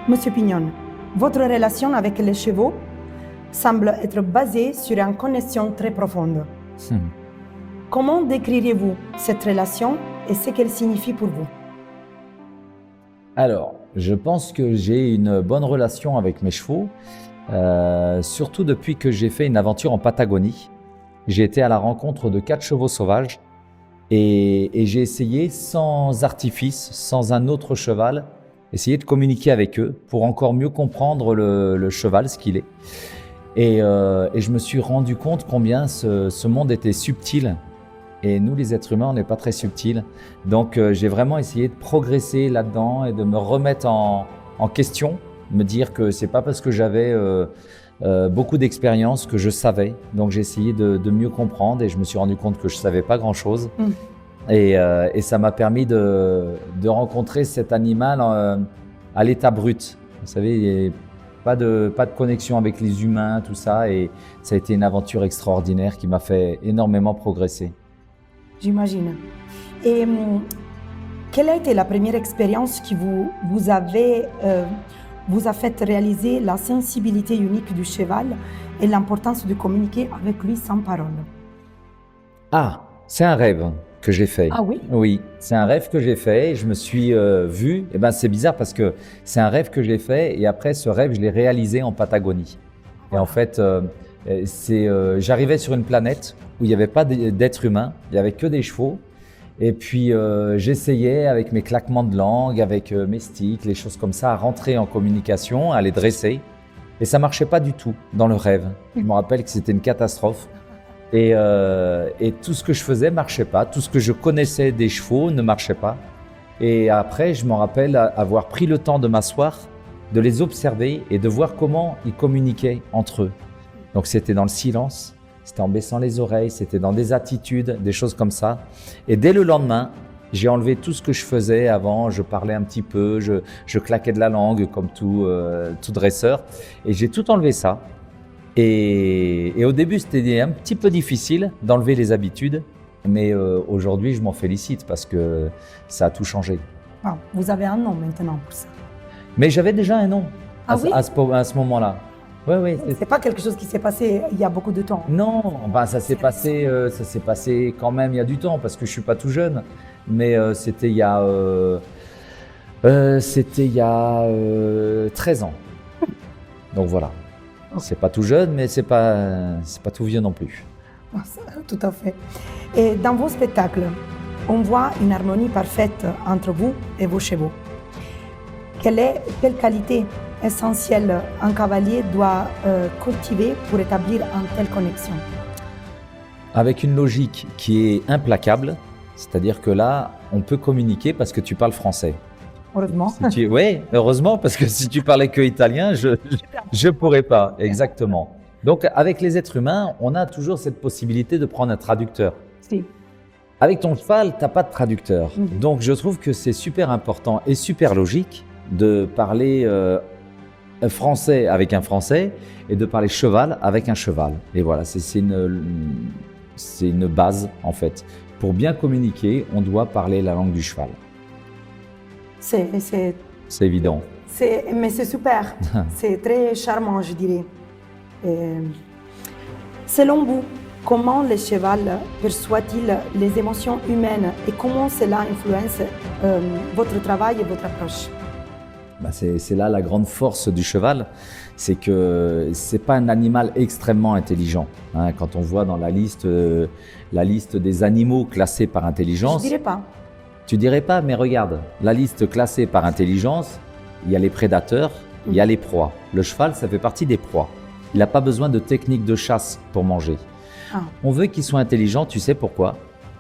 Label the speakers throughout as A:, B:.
A: Monsieur Pignon, votre relation avec les chevaux semble être basée sur une connexion très profonde. Comment décririez-vous cette relation et ce qu'elle signifie pour vous?
B: Alors, je pense que j'ai une bonne relation avec mes chevaux, surtout depuis que j'ai fait une aventure en Patagonie. J'ai été à la rencontre de 4 chevaux sauvages et j'ai essayé sans artifice, sans un autre cheval, essayer de communiquer avec eux pour encore mieux comprendre le cheval, ce qu'il est. Et je me suis rendu compte combien ce monde était subtil. Et nous, les êtres humains, on n'est pas très subtils. Donc, j'ai vraiment essayé de progresser là-dedans et de me remettre en question, me dire que c'est pas parce que j'avais beaucoup d'expérience que je savais. Donc, j'ai essayé de mieux comprendre et je me suis rendu compte que je savais pas grand-chose. Et ça m'a permis de rencontrer cet animal à l'état brut. Vous savez, il n'y a pas de connexion avec les humains, tout ça. Et ça a été une aventure extraordinaire qui m'a fait énormément progresser.
A: J'imagine. Et quelle a été la première expérience qui vous a fait réaliser la sensibilité unique du cheval et l'importance de communiquer avec lui sans parole?
B: Ah, c'est un rêve que j'ai fait.
A: Ah oui?
B: Oui, c'est un rêve que j'ai fait et je me suis vu. Eh ben, c'est bizarre parce que c'est un rêve que j'ai fait et après ce rêve, je l'ai réalisé en Patagonie. Et en fait, j'arrivais sur une planète où il n'y avait pas d'êtres humains, il n'y avait que des chevaux. Et puis j'essayais avec mes claquements de langue, avec mes sticks, les choses comme ça, à rentrer en communication, à les dresser. Et ça marchait pas du tout dans le rêve. Je me rappelle que c'était une catastrophe. Et tout ce que je faisais marchait pas. Tout ce que je connaissais des chevaux ne marchait pas. Et après, je me rappelle avoir pris le temps de m'asseoir, de les observer et de voir comment ils communiquaient entre eux. Donc c'était dans le silence, c'était en baissant les oreilles, c'était dans des attitudes, des choses comme ça. Et dès le lendemain, j'ai enlevé tout ce que je faisais avant. Je parlais un petit peu, je claquais de la langue comme tout dresseur. Et j'ai tout enlevé ça. Et au début, c'était un petit peu difficile d'enlever les habitudes. Mais aujourd'hui, je m'en félicite parce que ça a tout changé.
A: Ah, vous avez un nom maintenant pour ça.
B: Mais j'avais déjà un nom à ce moment-là. Oui.
A: C'est pas quelque chose qui s'est passé il y a beaucoup de temps.
B: Non, ben ça s'est passé quand même il y a du temps parce que je suis pas tout jeune. Mais c'était il y a 13 ans. Donc voilà. C'est pas tout jeune, mais c'est pas tout vieux non plus.
A: Tout à fait. Et dans vos spectacles, on voit une harmonie parfaite entre vous et vos chevaux. Quelle qualité essentielle un cavalier doit cultiver pour établir une telle connexion?
B: Avec une logique qui est implacable, c'est-à-dire que là, on peut communiquer parce que tu parles français.
A: Heureusement.
B: Oui, heureusement, parce que si tu parlais que italien, je pourrais pas, exactement. Donc, avec les êtres humains, on a toujours cette possibilité de prendre un traducteur.
A: Si.
B: Avec ton cheval, tu n'as pas de traducteur. Donc, je trouve que c'est super important et super logique de parler français avec un français et de parler cheval avec un cheval. Et voilà, c'est une base, en fait. Pour bien communiquer, on doit parler la langue du cheval. C'est évident.
A: Mais c'est super. C'est très charmant, je dirais. Selon vous, comment le cheval perçoit-il les émotions humaines et comment cela influence votre travail et votre approche?
B: C'est là la grande force du cheval, c'est que c'est pas un animal extrêmement intelligent. Hein, quand on voit dans la liste des animaux classés par intelligence.
A: Je dirais pas.
B: Tu dirais pas, mais regarde, la liste classée par intelligence, il y a les prédateurs, il y a les proies. Le cheval, ça fait partie des proies. Il n'a pas besoin de technique de chasse pour manger.
A: Ah.
B: On veut qu'ils soient intelligents, tu sais pourquoi?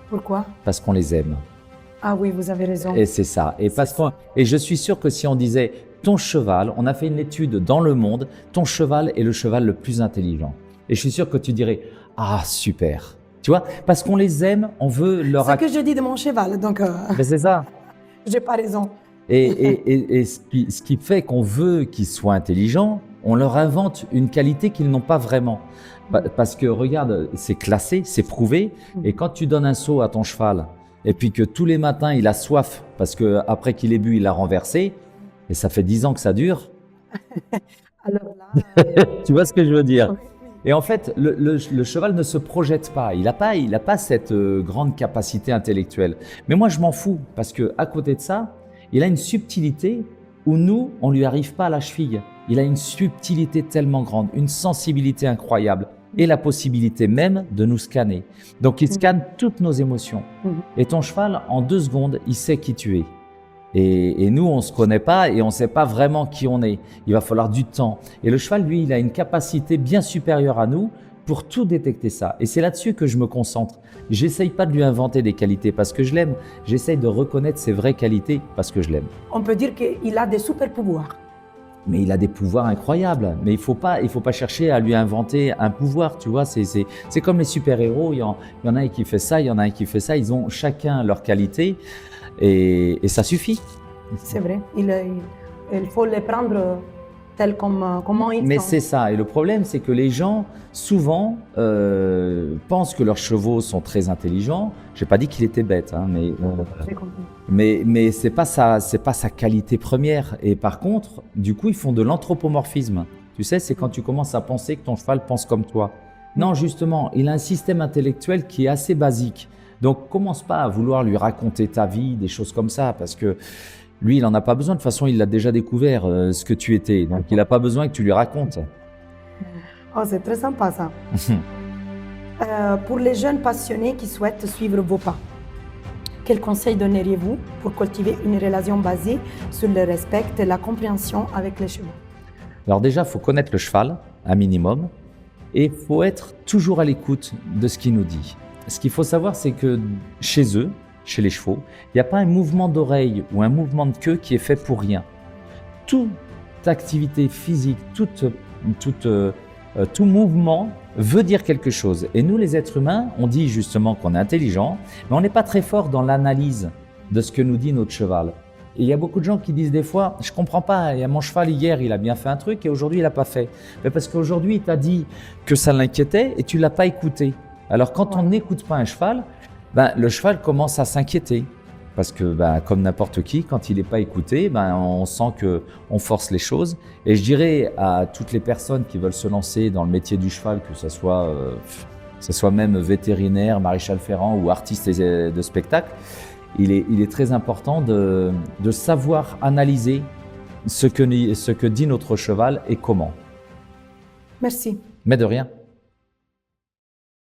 A: Pourquoi?
B: Parce qu'on les aime.
A: Ah oui, vous avez raison.
B: Et c'est ça. Et je suis sûr que si on disait ton cheval, on a fait une étude dans le monde, ton cheval est le cheval le plus intelligent. Et je suis sûr que tu dirais ah super. Tu vois, parce qu'on les aime, on veut leur...
A: C'est ce que je dis de mon cheval, donc...
B: Mais c'est ça.
A: J'ai pas raison.
B: Et ce qui fait qu'on veut qu'ils soient intelligents, on leur invente une qualité qu'ils n'ont pas vraiment. Parce que regarde, c'est classé, c'est prouvé. Et quand tu donnes un seau à ton cheval, et puis que tous les matins il a soif, parce que après qu'il ait bu, il l'a renversé, et ça fait 10 ans que ça dure,
A: Alors là,
B: Tu vois ce que je veux dire?
A: oui,
B: Et en fait, le cheval ne se projette pas. Il n'a pas cette grande capacité intellectuelle. Mais moi, je m'en fous parce que à côté de ça, il a une subtilité où nous, on lui arrive pas à la cheville. Il a une subtilité tellement grande, une sensibilité incroyable et la possibilité même de nous scanner. Donc, il scanne toutes nos émotions.
A: Mhm.
B: Et ton cheval, en 2 secondes, il sait qui tu es. Et nous, on ne se connaît pas et on ne sait pas vraiment qui on est. Il va falloir du temps. Et le cheval, lui, il a une capacité bien supérieure à nous pour tout détecter ça. Et c'est là-dessus que je me concentre. J'essaye pas de lui inventer des qualités parce que je l'aime. J'essaye de reconnaître ses vraies qualités parce que je l'aime.
A: On peut dire qu'il a des super pouvoirs.
B: Mais il a des pouvoirs incroyables. Mais il faut pas chercher à lui inventer un pouvoir, tu vois. C'est comme les super-héros. Il y en a un qui fait ça, il y en a un qui fait ça. Ils ont chacun leurs qualités et ça suffit.
A: C'est vrai. Il faut les prendre tels comment ils
B: Mais
A: sont.
B: c'est ça. Et le problème, c'est que les gens, souvent, pensent que leurs chevaux sont très intelligents. J'ai pas dit qu'il était bête, hein,
A: J'ai compris.
B: mais c'est pas sa qualité première. Et par contre, du coup, ils font de l'anthropomorphisme. Tu sais, c'est quand tu commences à penser que ton cheval pense comme toi. Non, justement, il a un système intellectuel qui est assez basique. Donc, commence pas à vouloir lui raconter ta vie, des choses comme ça, parce que lui, il n'en a pas besoin. De toute façon, il l'a déjà découvert, ce que tu étais. Donc, il n'a pas besoin que tu lui racontes.
A: Oh, c'est très sympa ça. Pour les jeunes passionnés qui souhaitent suivre vos pas, quels conseils donneriez-vous pour cultiver une relation basée sur le respect et la compréhension avec les chevaux?
B: Alors déjà, il faut connaître le cheval, un minimum, et il faut être toujours à l'écoute de ce qu'il nous dit. Ce qu'il faut savoir, c'est que chez eux, chez les chevaux, il n'y a pas un mouvement d'oreille ou un mouvement de queue qui est fait pour rien. Toute activité physique, tout mouvement veut dire quelque chose. Et nous, les êtres humains, on dit justement qu'on est intelligent, mais on n'est pas très fort dans l'analyse de ce que nous dit notre cheval. Et il y a beaucoup de gens qui disent des fois, je comprends pas, il y a mon cheval hier, il a bien fait un truc et aujourd'hui il n'a pas fait. Mais parce qu'aujourd'hui il t'a dit que ça l'inquiétait et tu l'as pas écouté. Alors quand on n'écoute pas un cheval, le cheval commence à s'inquiéter. Parce que comme n'importe qui, quand il n'est pas écouté, on sent qu'on force les choses. Et je dirais à toutes les personnes qui veulent se lancer dans le métier du cheval, que ce soit même vétérinaire, maréchal ferrant ou artiste de spectacle, il est très important de savoir analyser ce que dit notre cheval et comment.
A: Merci.
B: Mais de rien.